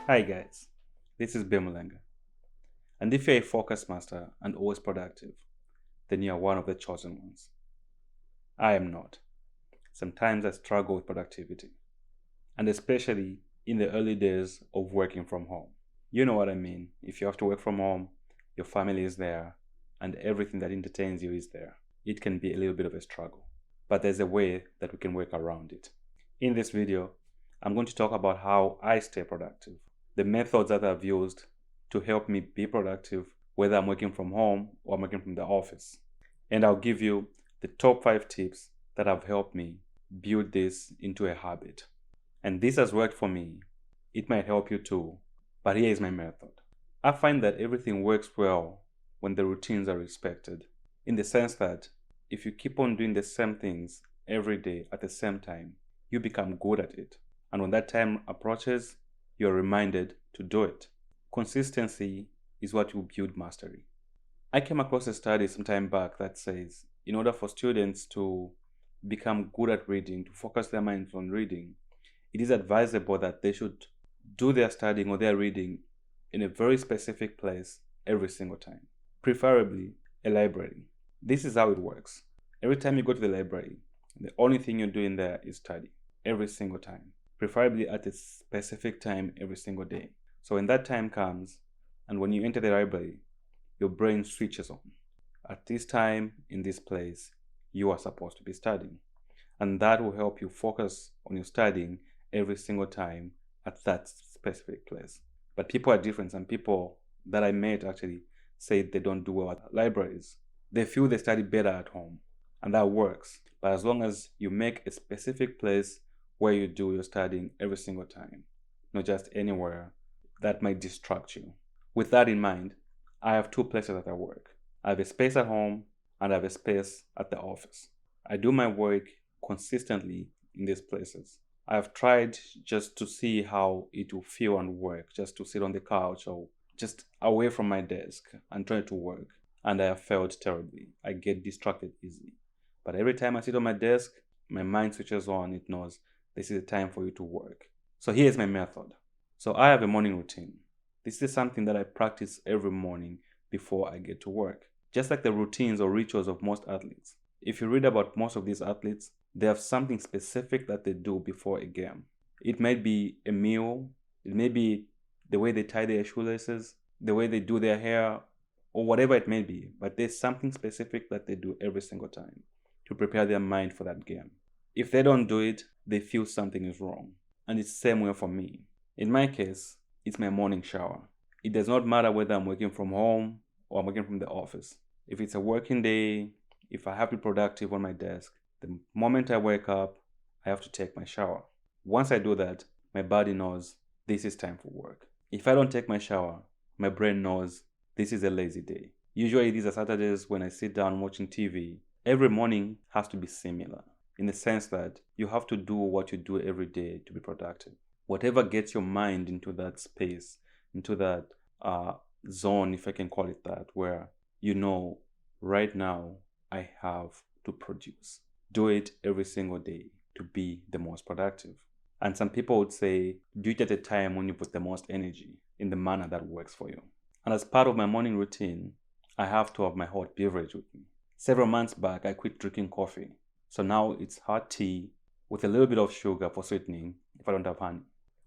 Hi guys, this is Bemulenga. And if you're a focus master and always productive, then you are one of the chosen ones. I am not. Sometimes I struggle with productivity, and especially in the early days of working from home. You know what I mean. If you have to work from home, your family is there, and everything that entertains you is there. It can be a little bit of a struggle, but there's a way that we can work around it. In this video, I'm going to talk about how I stay productive, the methods that I've used to help me be productive, whether I'm working from home or I'm working from the office. And I'll give you the top 5 tips that have helped me build this into a habit. And this has worked for me. It might help you too, but here is my method. I find that everything works well when the routines are respected, in the sense that if you keep on doing the same things every day at the same time, you become good at it. And when that time approaches, you're reminded to do it. Consistency is what will build mastery. I came across a study some time back that says in order for students to become good at reading, to focus their minds on reading, it is advisable that they should do their studying or their reading in a very specific place every single time, preferably a library. This is how it works. Every time you go to the library, the only thing you're doing there is study every single time, preferably at a specific time every single day. So when that time comes, and when you enter the library, your brain switches on. At this time, in this place, you are supposed to be studying. And that will help you focus on your studying every single time at that specific place. But people are different. Some people that I met actually say they don't do well at libraries. They feel they study better at home, and that works. But as long as you make a specific place where you do your studying every single time, not just anywhere, that might distract you. With that in mind, I have 2 places that I work. I have a space at home and I have a space at the office. I do my work consistently in these places. I've tried just to see how it will feel and work, just to sit on the couch or just away from my desk and try to work. And I have failed terribly. I get distracted easily. But every time I sit on my desk, my mind switches on. It knows this is the time for you to work. So here's my method. So I have a morning routine. This is something that I practice every morning before I get to work. Just like the routines or rituals of most athletes. If you read about most of these athletes, they have something specific that they do before a game. It might be a meal, it may be the way they tie their shoelaces, the way they do their hair, or whatever it may be, but there's something specific that they do every single time to prepare their mind for that game. If they don't do it, they feel something is wrong. And it's the same way for me. In my case, it's my morning shower. It does not matter whether I'm working from home or I'm working from the office. If it's a working day, if I have to be productive on my desk, the moment I wake up, I have to take my shower. Once I do that, my body knows this is time for work. If I don't take my shower, my brain knows this is a lazy day. Usually these are Saturdays when I sit down watching TV. Every morning has to be similar in the sense that you have to do what you do every day to be productive. Whatever gets your mind into that space, into that zone, if I can call it that, where you know right now I have to produce. Do it every single day to be the most productive. And some people would say, do it at a time when you put the most energy in the manner that works for you. And as part of my morning routine, I have to have my hot beverage with me. Several months back, I quit drinking coffee. So now it's hot tea with a little bit of sugar for sweetening if I don't have honey.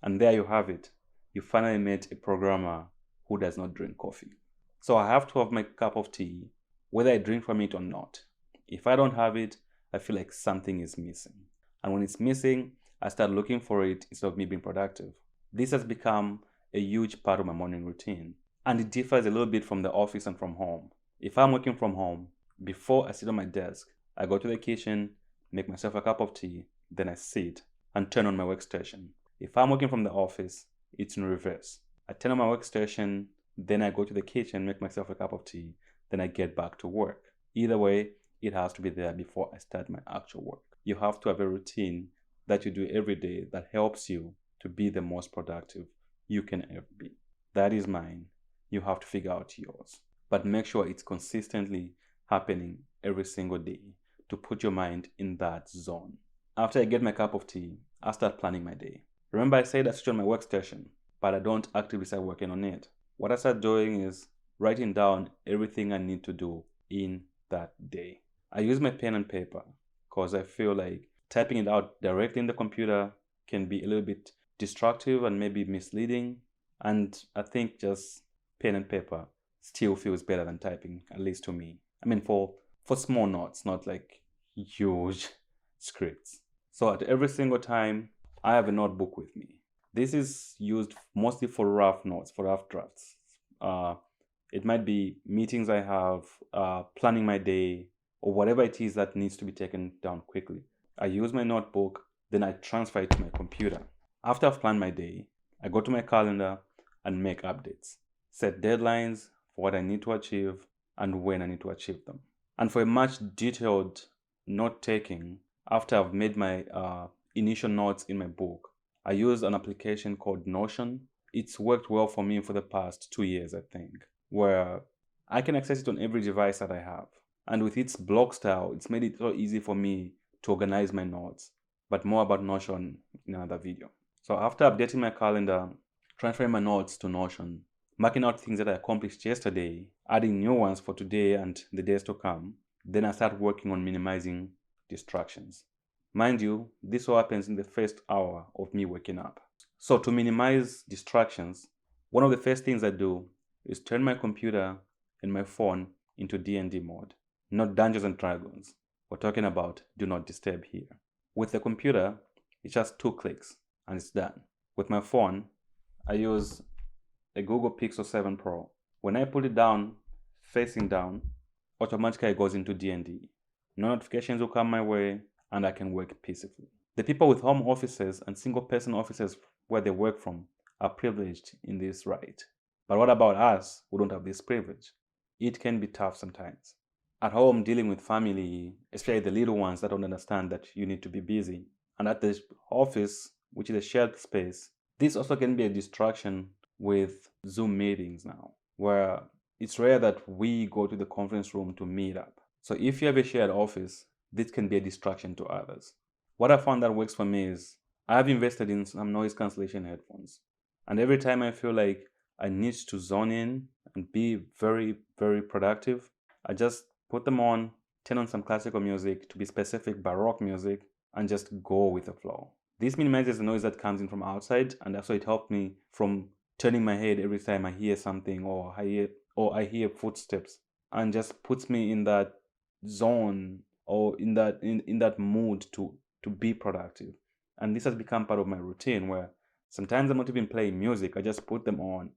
And there you have it. You finally met a programmer who does not drink coffee. So I have to have my cup of tea, whether I drink from it or not. If I don't have it, I feel like something is missing. And when it's missing, I start looking for it instead of me being productive. This has become a huge part of my morning routine. And it differs a little bit from the office and from home. If I'm working from home, before I sit on my desk, I go to the kitchen, make myself a cup of tea, then I sit and turn on my workstation. If I'm working from the office, it's in reverse. I turn on my workstation, then I go to the kitchen, make myself a cup of tea, then I get back to work. Either way, it has to be there before I start my actual work. You have to have a routine that you do every day that helps you to be the most productive you can ever be. That is mine. You have to figure out yours. But make sure it's consistently happening every single day to put your mind in that zone. After I get my cup of tea, I start planning my day. Remember I said I switch on my workstation, but I don't actively start working on it. What I start doing is writing down everything I need to do in that day. I use my pen and paper because I feel like typing it out directly in the computer can be a little bit destructive and maybe misleading. And I think just pen and paper still feels better than typing, at least to me. I mean, for small notes, not like huge scripts. So at every single time, I have a notebook with me. This is used mostly for rough notes, for rough drafts. It might be meetings I have, planning my day, or whatever it is that needs to be taken down quickly. I use my notebook, then I transfer it to my computer. After I've planned my day, I go to my calendar and make updates, set deadlines for what I need to achieve and when I need to achieve them. And for a much detailed note taking, after I've made my initial notes in my book, I use an application called Notion. It's worked well for me for the past 2 years, I think, where I can access it on every device that I have. And with its block style, it's made it so easy for me to organize my notes. But more about Notion in another video. So after updating my calendar, transferring my notes to Notion, marking out things that I accomplished yesterday, adding new ones for today and the days to come, then I start working on minimizing distractions. Mind you, this all happens in the first hour of me waking up. So to minimize distractions, one of the first things I do is turn my computer and my phone into DND mode, not Dungeons and Dragons. We're talking about do not disturb here. With the computer, it's just 2 clicks and it's done. With my phone, I use a Google Pixel 7 Pro. When I put it down, facing down, automatically it goes into DND. No notifications will come my way and I can work peacefully. The people with home offices and single person offices where they work from are privileged in this right. But what about us who don't have this privilege? It can be tough sometimes. At home, dealing with family, especially the little ones that don't understand that you need to be busy. And at the office, which is a shared space, this also can be a distraction with Zoom meetings now, where it's rare that we go to the conference room to meet up. So if you have a shared office, this can be a distraction to others. What I found that works for me is I have invested in some noise cancellation headphones. And every time I feel like I need to zone in and be very, very productive, I just put them on, turn on some classical music, to be specific, Baroque music, and just go with the flow. This minimizes the noise that comes in from outside, and also it helped me from turning my head every time I hear something or I hear footsteps, and just puts me in that zone or in that mood to be productive. And this has become part of my routine where sometimes I'm not even playing music, I just put them on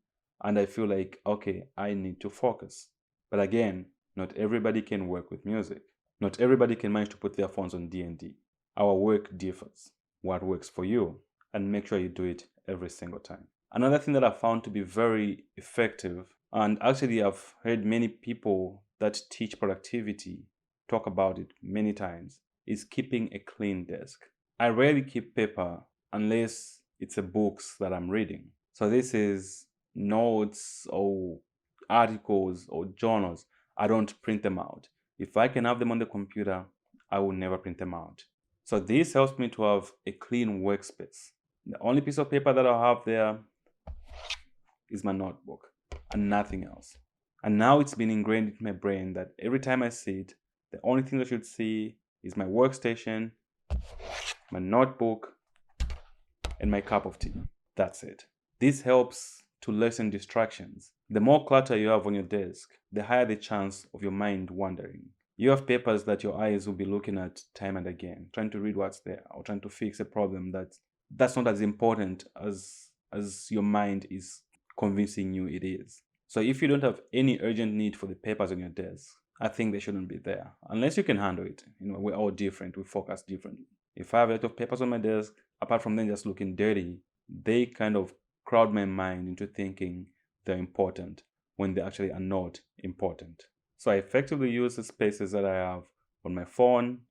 and I feel like, okay, I need to focus. But again, not everybody can work with music. Not everybody can manage to put their phones on D&D. Our work differs. What works for you? And make sure you do it every single time. Another thing that I found to be very effective, and actually I've heard many people that teach productivity talk about it many times, is keeping a clean desk. I rarely keep paper unless it's a books that I'm reading. So this is notes or articles or journals. I don't print them out. If I can have them on the computer, I will never print them out. So this helps me to have a clean workspace. The only piece of paper that I'll have there is my notebook and nothing else. And now it's been ingrained in my brain that every time I see it, the only thing I should see is my workstation, my notebook, and my cup of tea. That's it. This helps to lessen distractions. The more clutter you have on your desk, the higher the chance of your mind wandering. You have papers that your eyes will be looking at time and again, trying to read what's there or trying to fix a problem that's not as important as your mind is convincing you it is. So if you don't have any urgent need for the papers on your desk, I think they shouldn't be there, unless you can handle it. We're all different, we focus differently. If I have a lot of papers on my desk, apart from them just looking dirty, they kind of crowd my mind into thinking they're important when they actually are not important. So I effectively use the spaces that I have on my phone,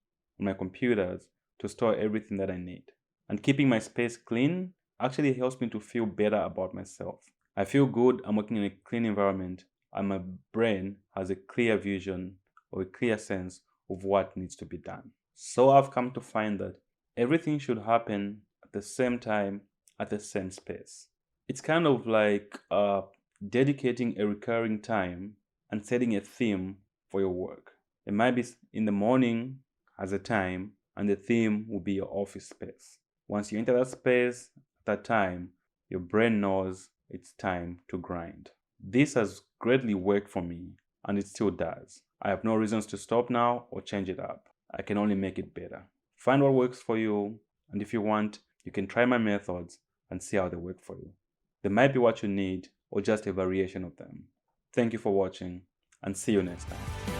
on my computers, to store everything that I need. And keeping my space clean actually helps me to feel better about myself. I feel good, I'm working in a clean environment, and my brain has a clear vision or a clear sense of what needs to be done. So I've come to find that everything should happen at the same time, at the same space. It's kind of like dedicating a recurring time and setting a theme for your work. It might be in the morning as a time, and the theme will be your office space. Once you enter that space at that time, your brain knows it's time to grind. This has greatly worked for me, and it still does. I have no reasons to stop now or change it up. I can only make it better. Find what works for you, and if you want, you can try my methods and see how they work for you. They might be what you need or just a variation of them. Thank you for watching, and see you next time.